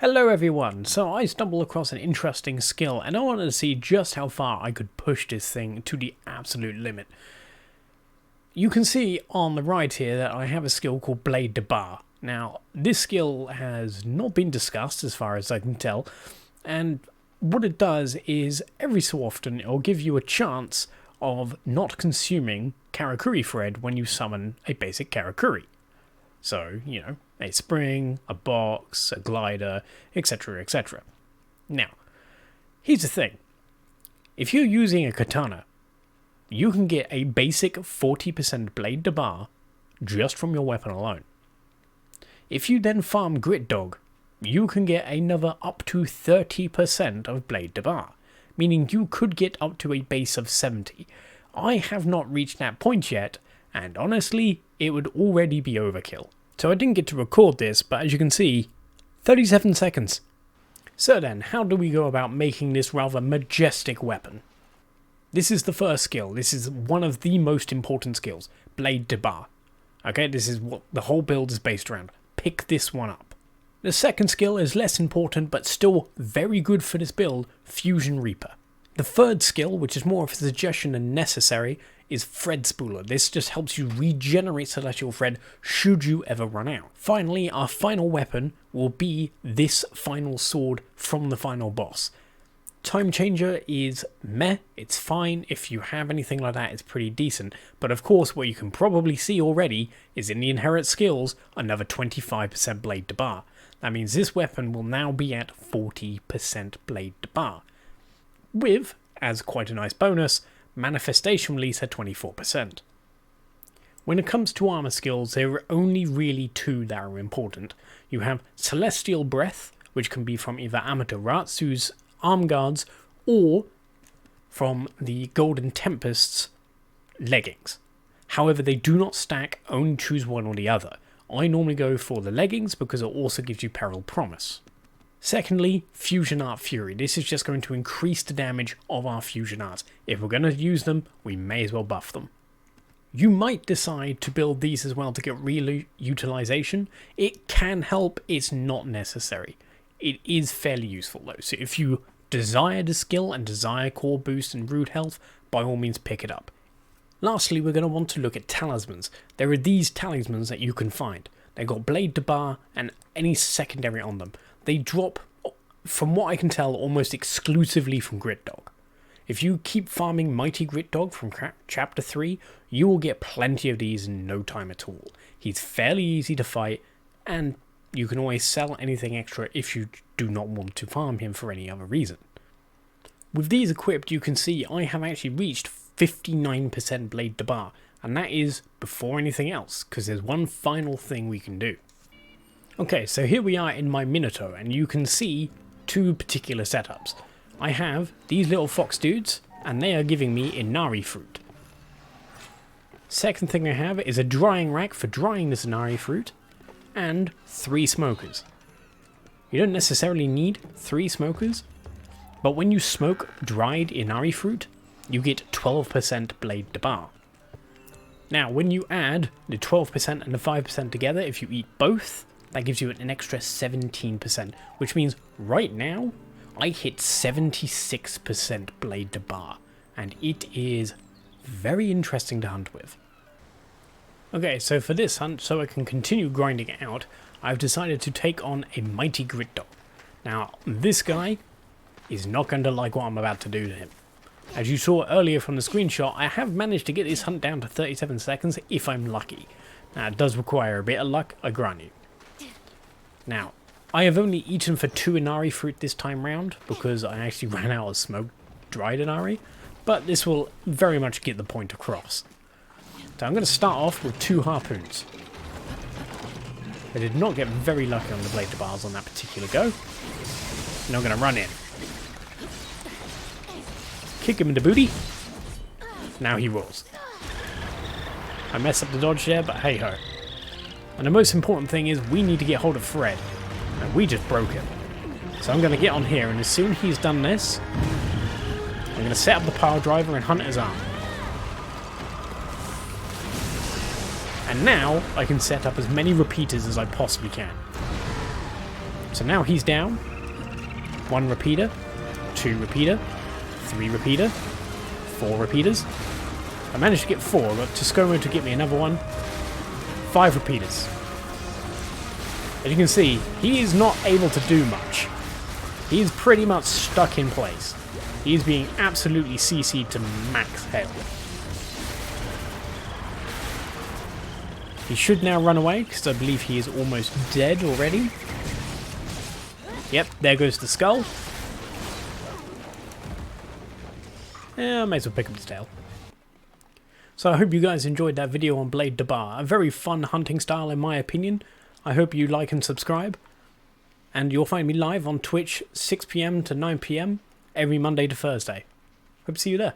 Hello everyone, so I stumbled across an interesting skill and I wanted to see just how far I could push this thing to the absolute limit. You can see on the right here that I have a skill called Blade Debar. Now, this skill has not been discussed as far as I can tell, and what it does is every so often it'll give you a chance of not consuming Karakuri thread when you summon a basic Karakuri. So, you know, a spring, a box, a glider, etc, etc. Now, here's the thing. If you're using a Katana, you can get a basic 40% Blade Debar just from your weapon alone. If you then farm Grit Dog, you can get another up to 30% of Blade Debar, meaning you could get up to a base of 70. I have not reached that point yet, and honestly, it would already be overkill. So I didn't get to record this, but as you can see, 37 seconds. So then, how do we go about making this rather majestic weapon? This is the first skill. This is one of the most important skills, Blade Debar. Okay, this is what the whole build is based around. Pick this one up. The second skill is less important, but still very good for this build, Fusion Reaper. The third skill, which is more of a suggestion than necessary, is Thread Spooler. This just helps you regenerate Celestial Thread should you ever run out. Finally, our final weapon will be this final sword from the final boss. Time Changer is meh, it's fine. If you have anything like that, it's pretty decent. But of course, what you can probably see already is in the inherent skills, another 25% Blade Debar. That means this weapon will now be at 40% Blade Debar. With, as quite a nice bonus, Manifestation Release at 24%. When it comes to armor skills, there are only really two that are important. You have Celestial Breath, which can be from either Amatoratsu's arm guards or from the Golden Tempest's leggings. However, they do not stack, only choose one or the other. I normally go for the leggings because it also gives you Peril Promise. Secondly, Fusion Art Fury. This is just going to increase the damage of our fusion arts. If we're going to use them, we may as well buff them. You might decide to build these as well to get real utilization. It can help, it's not necessary. It is fairly useful though, so if you desire the skill and desire core boost and root health, by all means pick it up. Lastly, we're going to want to look at talismans. There are these talismans that you can find. They've got Blade Debar and any secondary on them. They drop, from what I can tell, almost exclusively from Grit Dog. If you keep farming Mighty Grit Dog from Chapter 3, you will get plenty of these in no time at all. He's fairly easy to fight, and you can always sell anything extra if you do not want to farm him for any other reason. With these equipped, you can see I have actually reached 59% Blade Debar, and that is before anything else, because there's one final thing we can do. Okay, so here we are in my Minato, and you can see two particular setups. I have these little fox dudes, and they are giving me Inari fruit. Second thing I have is a drying rack for drying this Inari fruit, and 3 smokers. You don't necessarily need 3 smokers, but when you smoke dried Inari fruit, you get 12% Blade Debar. Now, when you add the 12% and the 5% together, if you eat both, that gives you an extra 17%, which means right now, I hit 76% Blade Debar, and it is very interesting to hunt with. Okay, so for this hunt, so I can continue grinding it out, I've decided to take on a Mighty Grit Dog. Now, this guy is not going to like what I'm about to do to him. As you saw earlier from the screenshot, I have managed to get this hunt down to 37 seconds if I'm lucky. Now, it does require a bit of luck, I grant you. Now, I have only eaten for 2 Inari fruit this time round, because I actually ran out of smoked dried Inari, but this will very much get the point across. So I'm going to start off with 2 harpoons. I did not get very lucky on the Blade Debars on that particular go. And I'm going to run in. Kick him in the booty. Now he rolls. I messed up the dodge there, but hey ho. And the most important thing is we need to get hold of Fred. And we just broke him. So I'm going to get on here, and as soon as he's done this, I'm going to set up the pile driver and hunt his arm. And now I can set up as many repeaters as I possibly can. So now he's down. 1 repeater, 2 repeater, 3 repeater, 4 repeaters. I managed to get 4, but Toscomo to get me another one. 5 repeaters. As you can see, he is not able to do much. He is pretty much stuck in place. He is being absolutely CC'd to max health. He should now run away, because I believe he is almost dead already. Yep, there goes the skull. I may as well pick up his tail. So I hope you guys enjoyed that video on Blade Debar. A very fun hunting style in my opinion. I hope you like and subscribe. And you'll find me live on Twitch 6 PM to 9 PM every Monday to Thursday. Hope to see you there.